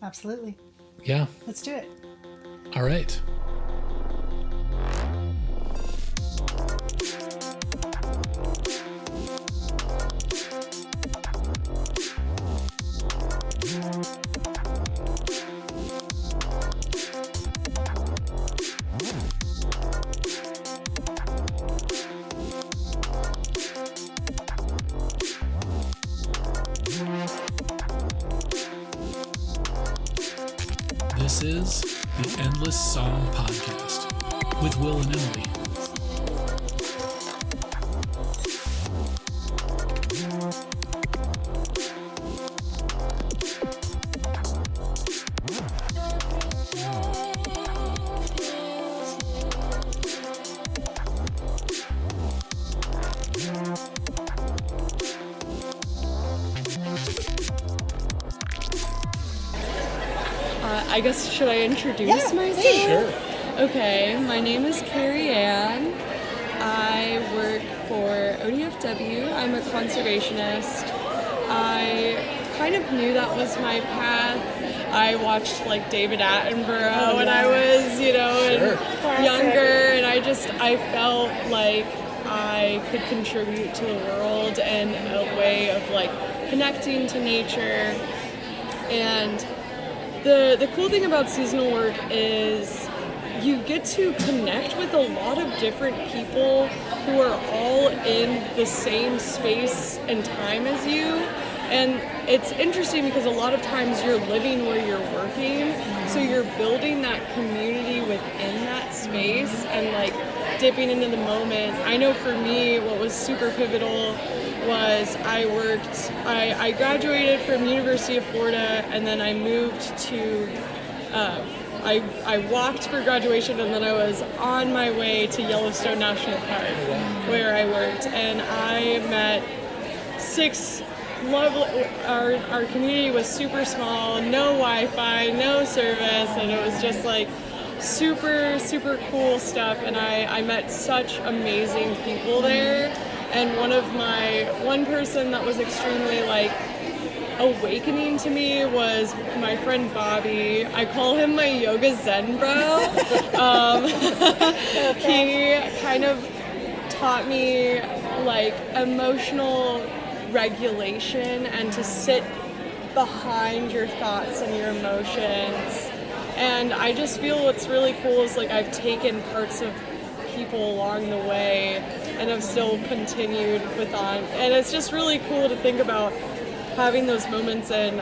Absolutely. Yeah. Let's do it. All right. This is the Endless Song Podcast with Will and Emily. I guess, should I introduce myself? Sure. Okay, my name is Kerrianne. I work for ODFW. I'm a conservationist. I kind of knew that was my path. I watched like David Attenborough when I was, younger, and I felt like I could contribute to the world in a way of like connecting to nature. And the cool thing about seasonal work is you get to connect with a lot of different people who are all in the same space and time as you. And it's interesting because a lot of times you're living where you're working, so you're building that community within that space and like dipping into the moment. I know for me, what was super pivotal was I graduated from University of Florida, and then I moved to, I walked for graduation, and then I was on my way to Yellowstone National Park, where I worked, and I met six lovely, our community was super small, no Wi-Fi, no service, and it was just like super, super cool stuff, and I met such amazing people there. And one person that was extremely like awakening to me was my friend Bobby. I call him my yoga zen bro. He kind of taught me like emotional regulation and to sit behind your thoughts and your emotions. And I just feel what's really cool is like I've taken parts of people along the way and have still continued with on. And it's just really cool to think about having those moments in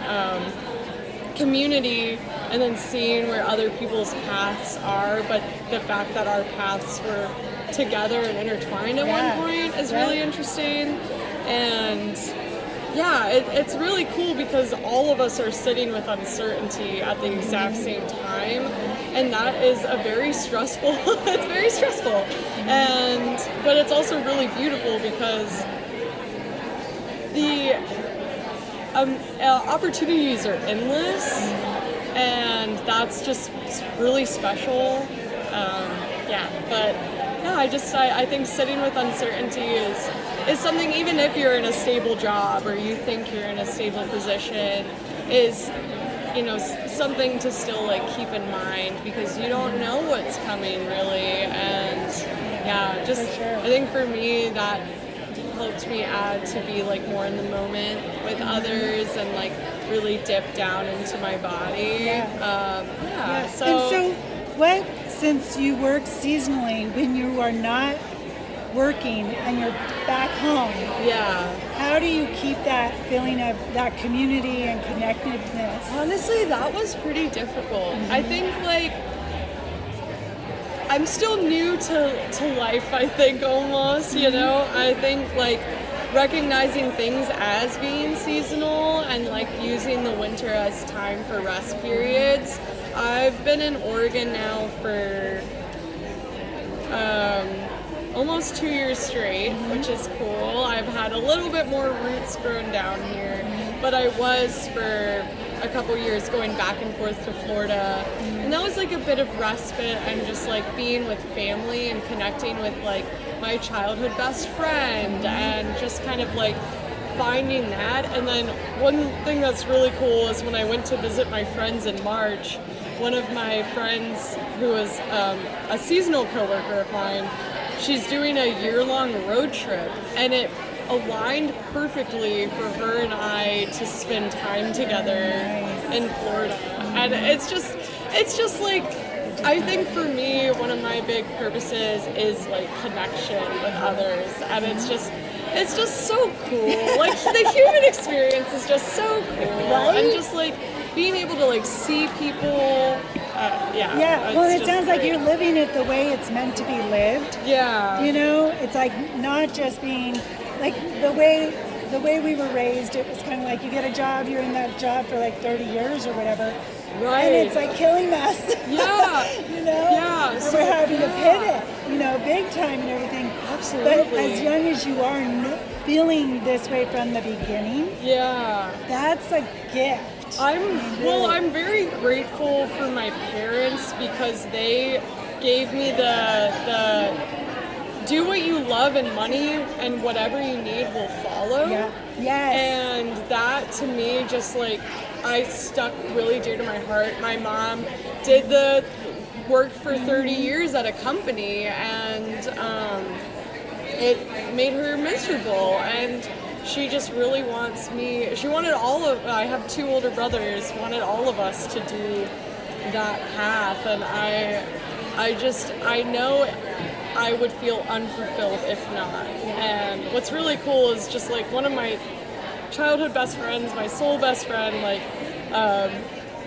community and then seeing where other people's paths are, but the fact that our paths were together and intertwined at one point is really interesting. And yeah, it's really cool because all of us are sitting with uncertainty at the exact same time, and that is a very stressful, it's very stressful, but it's also really beautiful because the opportunities are endless, and that's just really special. I think sitting with uncertainty is something, even if you're in a stable job or you think you're in a stable position, is, something to still like keep in mind because you don't know what's coming really. And I think for me that helped me to be like more in the moment with others and like really dip down into my body. So what, since you work seasonally, when you are not working and you're back home, how do you keep that feeling of that community and connectedness? Honestly, that was pretty difficult. I think like I'm still new to life, I think, almost, I think like recognizing things as being seasonal and like using the winter as time for rest periods. I've been in Oregon now for almost 2 years straight, which is cool. I've had a little bit more roots grown down here, but I was for a couple years going back and forth to Florida, and that was like a bit of respite and just like being with family and connecting with like my childhood best friend and just kind of like finding that. And then one thing that's really cool is when I went to visit my friends in March, one of my friends who was a seasonal coworker of mine, she's doing a year-long road trip, and it aligned perfectly for her and I to spend time together in Florida. And it's just like, I think for me, one of my big purposes is like connection with others, and it's just so cool. Like the human experience is just so cool, and just like being able to like see people. Well, it sounds like you're living it the way it's meant to be lived. Yeah. You know, it's like not just being like the way we were raised. It was kind of like you get a job, you're in that job for like 30 years or whatever. Right. And it's like killing us. Yeah. You know? Yeah. So we're having to pivot, you know, big time and everything. Absolutely. But as young as you are, feeling this way from the beginning. Yeah. That's a gift. I'm very grateful for my parents because they gave me the do what you love, and money and whatever you need will follow. Yeah. Yes. And that to me just like I stuck really dear to my heart. My mom did the work for 30 years at a company, and it made her miserable, and she just really wants me, I have 2 older brothers, wanted all of us to do that path, and I know I would feel unfulfilled if not. And what's really cool is just like one of my childhood best friends, my soul best friend, like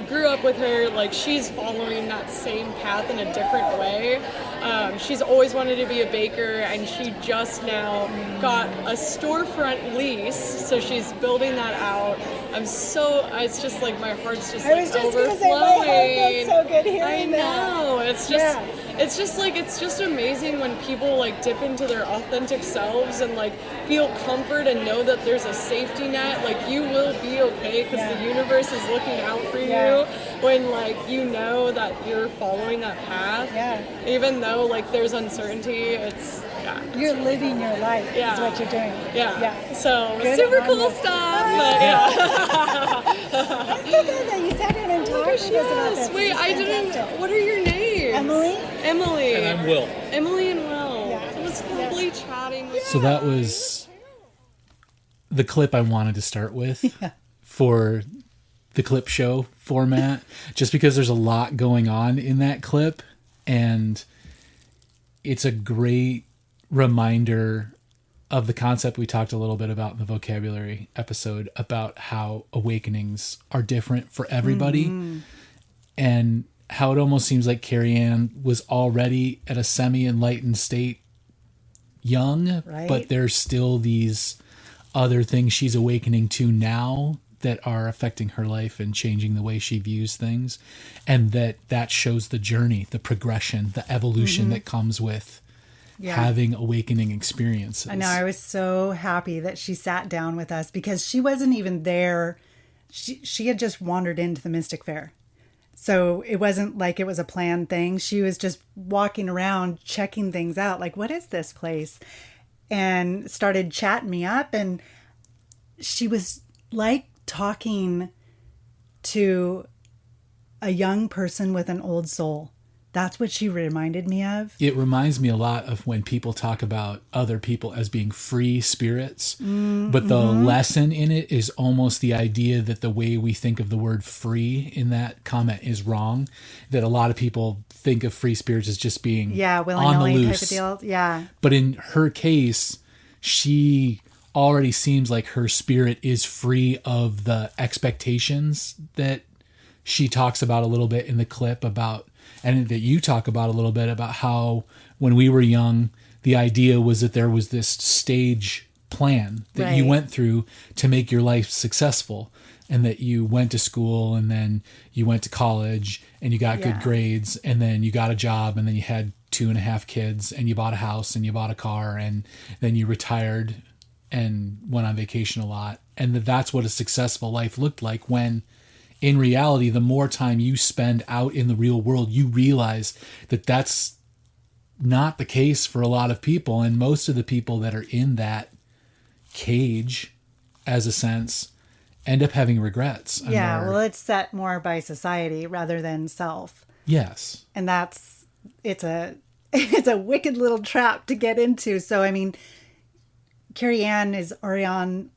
grew up with her, like she's following that same path in a different way. She's always wanted to be a baker, and she just now got a storefront lease, so she's building that out. It's just like my heart's just like overflowing. I was just gonna say, my heart feels so good hearing that. I know, it's just amazing when people like dip into their authentic selves and like feel comfort and know that there's a safety net, like you will be okay because the universe is looking out for you when like you know that you're following that path. Even though like there's uncertainty, you're living your life is what you're doing. So good, super cool stuff. But I'm so glad that you sat in and talked to us about this. Wait, I didn't. What are your names? Emily. And I'm Will. Emily and Will. It was lovely chatting with you. So that was the clip I wanted to start with for the clip show format, just because there's a lot going on in that clip, and it's a great reminder of the concept we talked a little bit about in the vocabulary episode about how awakenings are different for everybody, and how it almost seems like Kerrianne was already at a semi-enlightened state young, but there's still these other things she's awakening to now that are affecting her life and changing the way she views things, and that shows the journey, the progression, the evolution that comes with having awakening experiences. I know. I was so happy that she sat down with us because she wasn't even there. She had just wandered into the Mystic Fair. So it wasn't like it was a planned thing. She was just walking around checking things out. Like, what is this place? And started chatting me up. And she was like talking to a young person with an old soul. That's what she reminded me of. It reminds me a lot of when people talk about other people as being free spirits, but the lesson in it is almost the idea that the way we think of the word free in that comment is wrong. That a lot of people think of free spirits as just being on the loose. Type of deal. Yeah. But in her case, she already seems like her spirit is free of the expectations that she talks about a little bit in the clip about, and that you talk about a little bit about how when we were young, the idea was that there was this stage plan that you went through to make your life successful, and that you went to school and then you went to college and you got good grades and then you got a job and then you had 2.5 kids and you bought a house and you bought a car and then you retired and went on vacation a lot. And that's what a successful life looked like, when in reality, the more time you spend out in the real world, you realize that that's not the case for a lot of people. And most of the people that are in that cage as a sense, end up having regrets. Yeah, well, it's set more by society rather than self. Yes. And it's a it's a wicked little trap to get into. So, I mean, Kerrianne is already on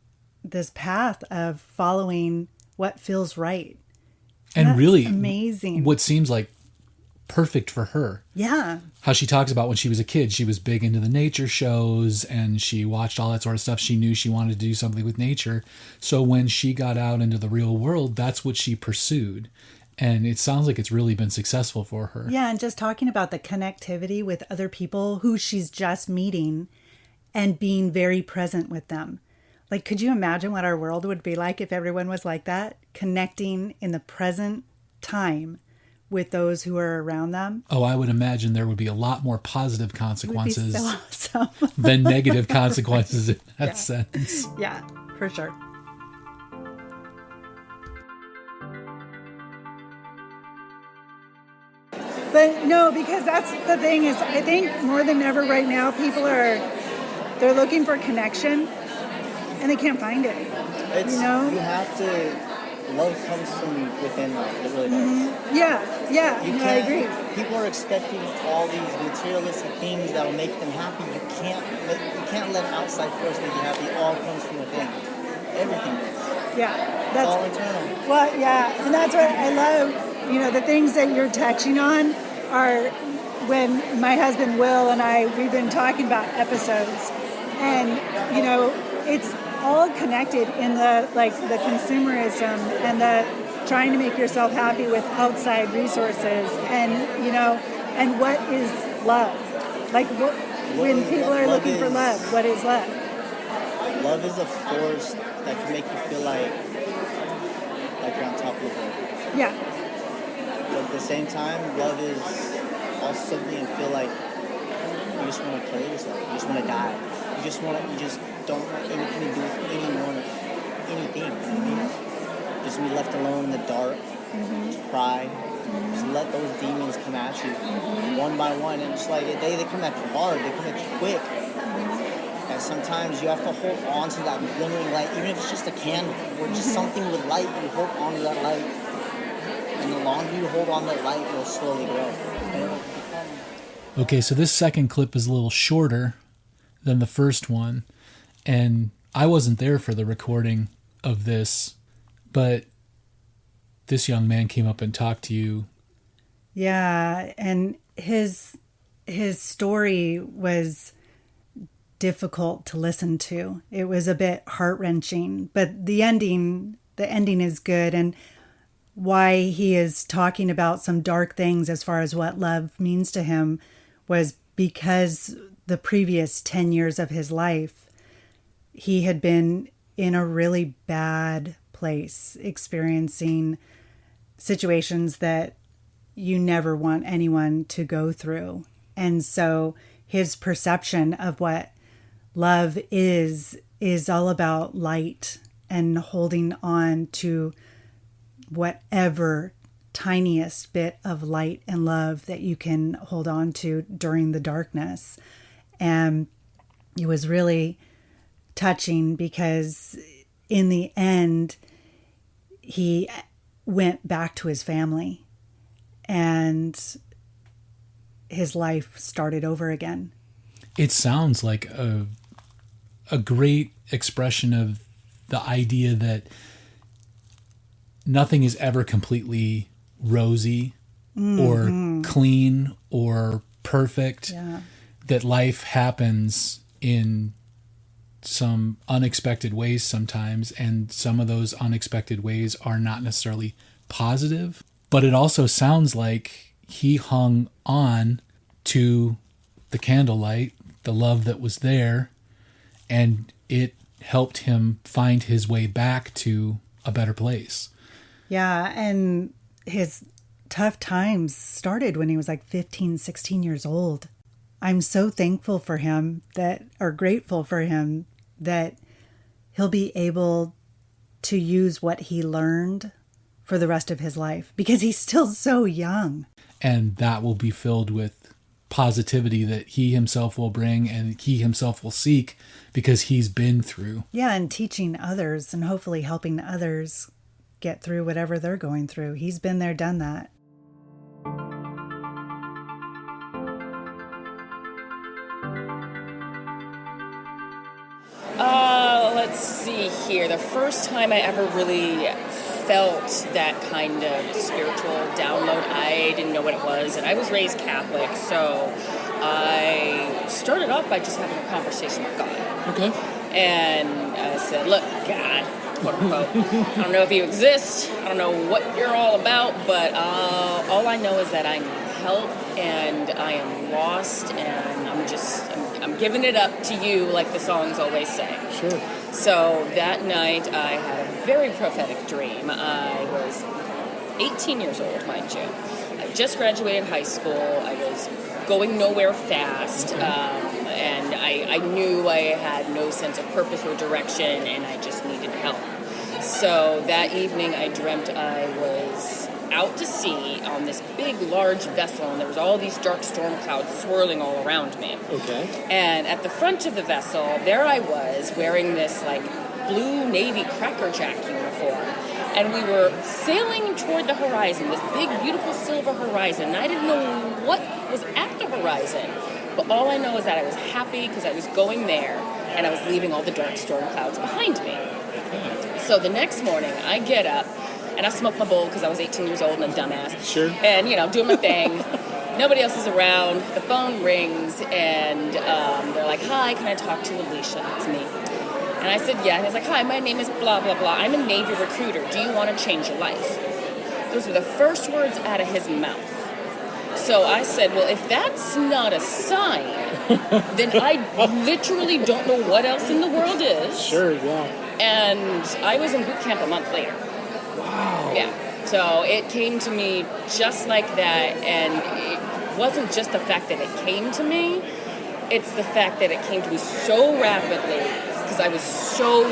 this path of following what feels right. And that's really amazing. What seems like perfect for her. Yeah. How she talks about when she was a kid, she was big into the nature shows and she watched all that sort of stuff. She knew she wanted to do something with nature. So when she got out into the real world, that's what she pursued. And it sounds like it's really been successful for her. Yeah, and just talking about the connectivity with other people who she's just meeting and being very present with them. Like, could you imagine what our world would be like if everyone was like that? Connecting in the present time with those who are around them. Oh, I would imagine there would be a lot more positive consequences so awesome. than negative consequences in that sense. Yeah, for sure. But no, because that's the thing is, I think more than ever right now, they're looking for connection, and they can't find it. It's, you know, you have to. Love comes from within. It really does. Yeah. I agree. People are expecting all these materialistic things that will make them happy. You can't let outside force make you happy. It all comes from within. Everything does. Yeah, It's all internal. Well, yeah, and that's what I love. You know, the things that you're touching on are when my husband Will and we've been talking about episodes, and you know, it's all connected in the consumerism and the trying to make yourself happy with outside resources, and you know, and what is love? Like when people are looking for love, what is love? Love is a force that can make you feel like you're on top of the world. Yeah. But at the same time, love is also something you feel like you just want to kill yourself. You just want to die. You just don't want anything to do with anyone or anything. You know what I mean? Just be left alone in the dark. Just cry. Just let those demons come at you one by one. And it's like they come at you hard. They come at you quick. And sometimes you have to hold on to that glimmering light, even if it's just a candle or just something with light. You hold on to that light. And the longer you hold on to that light, it'll slowly grow. Okay, so this second clip is a little shorter than the first one. And I wasn't there for the recording of this, but this young man came up and talked to you. Yeah, and his story was difficult to listen to. It was a bit heart-wrenching, but the ending is good, and why he is talking about some dark things as far as what love means to him was because the previous 10 years of his life, he had been in a really bad place, experiencing situations that you never want anyone to go through. And so his perception of what love is all about light and holding on to whatever tiniest bit of light and love that you can hold on to during the darkness. And it was really touching because in the end, he went back to his family and his life started over again. It sounds like a great expression of the idea that nothing is ever completely rosy or clean or perfect. Yeah. That life happens in some unexpected ways sometimes, and some of those unexpected ways are not necessarily positive. But it also sounds like he hung on to the candlelight, the love that was there, and it helped him find his way back to a better place. Yeah, and his tough times started when he was like 15, 16 years old. I'm so thankful for him grateful for him that he'll be able to use what he learned for the rest of his life because he's still so young. And that will be filled with positivity that he himself will bring and he himself will seek because he's been through. Yeah, and teaching others and hopefully helping others get through whatever they're going through. He's been there, done that. Let's see here. The first time I ever really felt that kind of spiritual download, I didn't know what it was, and I was raised Catholic, so I started off by just having a conversation with God. Okay. And I said, look, God, quote unquote, I don't know if you exist, I don't know what you're all about, but all I know is that I need help, and I am lost, and I'm giving it up to you, like the songs always say. Sure. So that night, I had a very prophetic dream. I was 18 years old, mind you. I just graduated high school. I was going nowhere fast, and I knew I had no sense of purpose or direction, and I just needed help. So that evening, I dreamt I was out to sea on this big, large vessel, and there was all these dark storm clouds swirling all around me. Okay. And at the front of the vessel, there I was wearing this like blue Navy Cracker Jack uniform, and we were sailing toward the horizon, this big, beautiful silver horizon, and I didn't know what was at the horizon, but all I know is that I was happy because I was going there, and I was leaving all the dark storm clouds behind me. So the next morning, I get up, and I smoke my bowl because I was 18 years old and a dumbass. Sure. And, doing my thing. Nobody else is around. The phone rings, and they're like, hi, can I talk to Alicia? That's me. And I said, yeah. And he's like, hi, my name is blah, blah, blah. I'm a Navy recruiter. Do you want to change your life? Those were the first words out of his mouth. So I said, well, if that's not a sign, then I literally don't know what else in the world is. Sure, yeah. And I was in boot camp a month later. Wow. Yeah. So it came to me just like that, and it wasn't just the fact that it came to me, it's the fact that it came to me so rapidly because I was so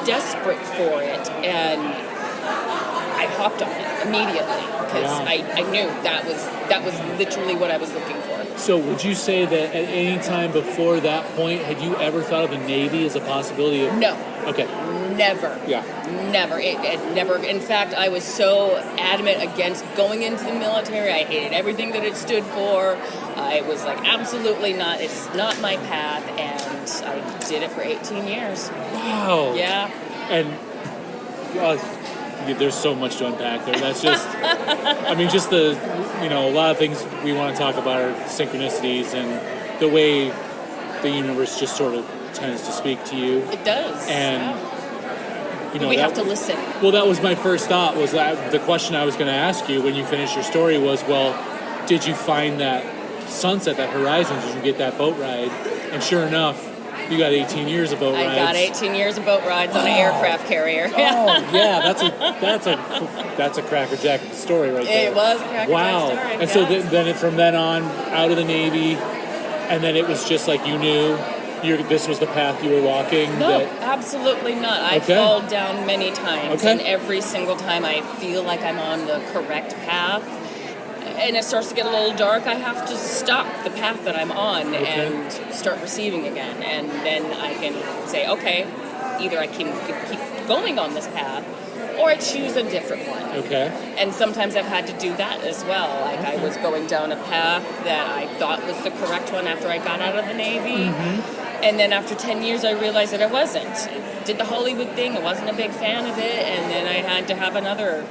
desperate for it, and I hopped on it immediately because I knew that was literally what I was looking for. So would you say that at any time before that point, had you ever thought of the Navy as a possibility? No. Okay. Never. Yeah. Never. It never. In fact, I was so adamant against going into the military. I hated everything that it stood for. I was like, absolutely not. It's not my path. And I did it for 18 years. Wow. Yeah. And there's so much to unpack there. That's just, I mean, just the, a lot of things we want to talk about are synchronicities and the way the universe just sort of tends to speak to you. It does. And, we have to listen. Well, that was my first thought, was that the question I was going to ask you when you finished your story was, well, did you find that sunset, that horizon? Did you get that boat ride? And sure enough, you got 18 years of boat rides. I got 18 years of boat rides on an aircraft carrier. Oh, yeah, that's a Cracker Jack story right there. It was a Cracker Jack story. And so then from then on, out of the Navy, and then it was just like you knew this was the path you were walking? No, absolutely not. I fall down many times, and every single time I feel like I'm on the correct path, and it starts to get a little dark, I have to stop the path that I'm on and start receiving again. And then I can say, okay, either I can keep going on this path, or I choose a different one. Okay. And sometimes I've had to do that as well. Like I was going down a path that I thought was the correct one after I got out of the Navy. Mm-hmm. And then after 10 years, I realized that it wasn't. Did the Hollywood thing, I wasn't a big fan of it, and then I had to have another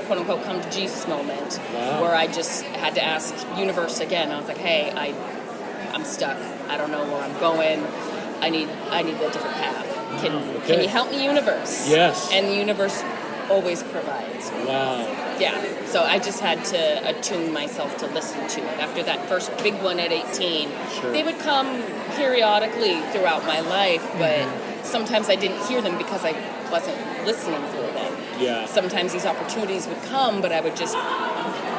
quote-unquote come to Jesus moment where I just had to ask universe again. I was like, hey, I'm stuck. I don't know where I'm going. I need a different path. Can you help me, universe? Yes. And the universe always provides. Wow. Yeah, so I just had to attune myself to listen to it. After that first big one at 18, they would come periodically throughout my life, but sometimes I didn't hear them because I wasn't listening for them. Yeah. Sometimes these opportunities would come, but I would just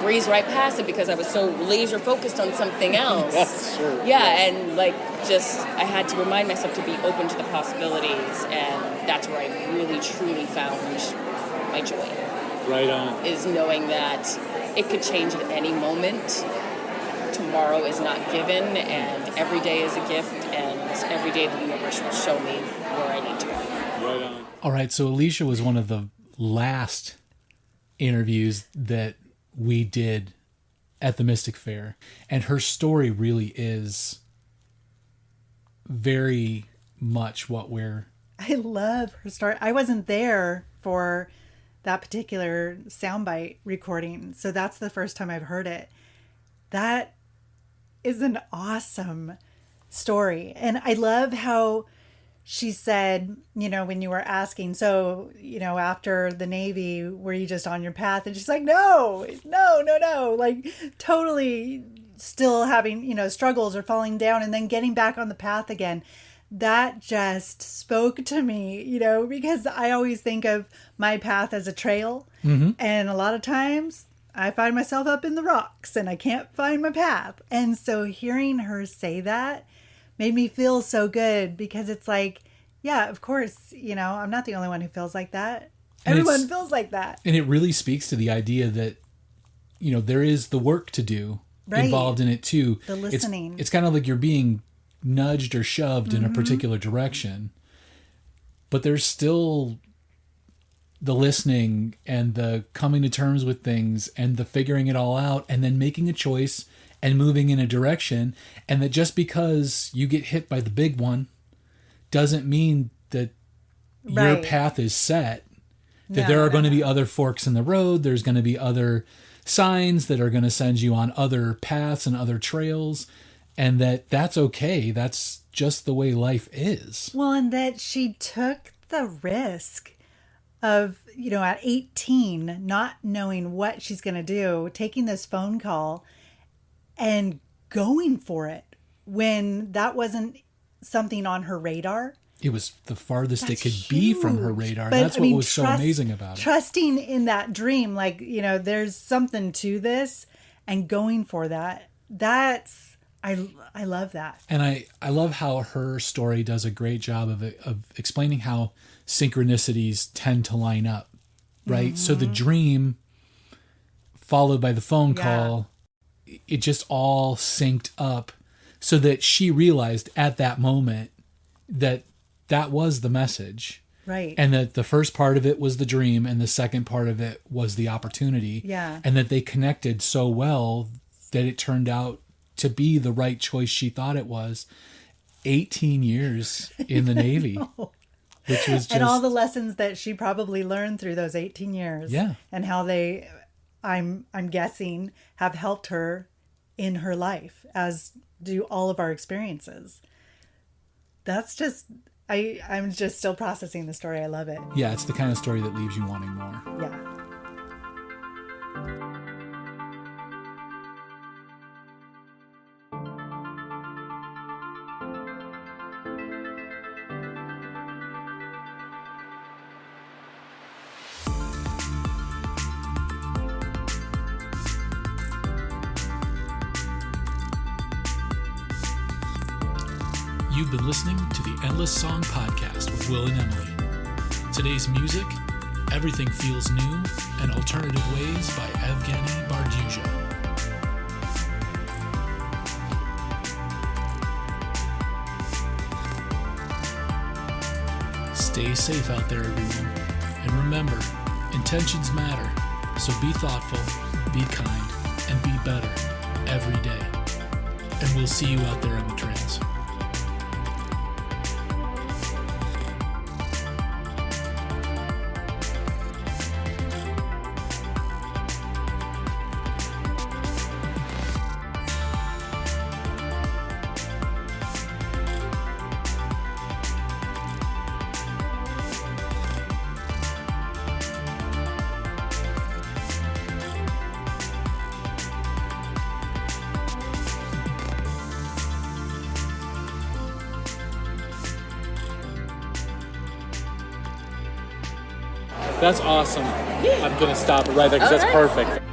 breeze right past it because I was so laser focused on something else. That's true. Yeah, and I had to remind myself to be open to the possibilities, and that's where I really truly found my joy. Right on. Is knowing that it could change at any moment tomorrow is not given, and every day is a gift, and every day the universe will show me where I need to go. Right on. All right, so Alicia was one of the last interviews that we did at the Mystic Fair, and her story really is very much what we're... I love her story. I wasn't there for that particular soundbite recording, so that's the first time I've heard it. That is an awesome story. And I love how she said, you know, when you were asking, so, you know, after the Navy, were you just on your path? And she's like, no, like totally still having, you know, struggles or falling down and then getting back on the path again. That just spoke to me, you know, because I always think of my path as a trail. Mm-hmm. And a lot of times I find myself up in the rocks and I can't find my path. And so hearing her say that made me feel so good, because it's like, yeah, of course, you know, I'm not the only one who feels like that. Everyone feels like that. And it really speaks to the idea that, you know, there is the work to do involved in it too. The listening. It's kind of like you're being nudged or shoved in a particular direction, but there's still the listening and the coming to terms with things and the figuring it all out and then making a choice and moving in a direction. And that just because you get hit by the big one doesn't mean that your path is set, that there are going to be other forks in the road. There's going to be other signs that are going to send you on other paths and other trails, and that's okay. That's just the way life is. Well, and that she took the risk of, you know, at 18, not knowing what she's going to do, taking this phone call and going for it when that wasn't something on her radar. It was the farthest it could be from her radar. But, that's what was so amazing about it. Trusting in that dream, like, you know, there's something to this, and going for that. That's, I love that. And I love how her story does a great job of explaining how synchronicities tend to line up, right? Mm-hmm. So the dream followed by the phone call, it just all synced up so that she realized at that moment that was the message. Right. And that the first part of it was the dream and the second part of it was the opportunity. Yeah. And that they connected so well that it turned out to be the right choice she thought it was. 18 years in the Navy. Which was just... And all the lessons that she probably learned through those 18 years. Yeah. And how they, I'm guessing, have helped her in her life, as do all of our experiences. That's just, I'm just still processing the story. I love it. Yeah, it's the kind of story that leaves you wanting more. Yeah. You've been listening to the Endless Song Podcast with Will and Emily. Today's music, Everything Feels New, and Alternative Ways by Evgeny Bardyuja. Stay safe out there, everyone. And remember, intentions matter. So be thoughtful, be kind, and be better every day. And we'll see you out there on the trails. That's awesome. I'm going to stop it right there because that's perfect.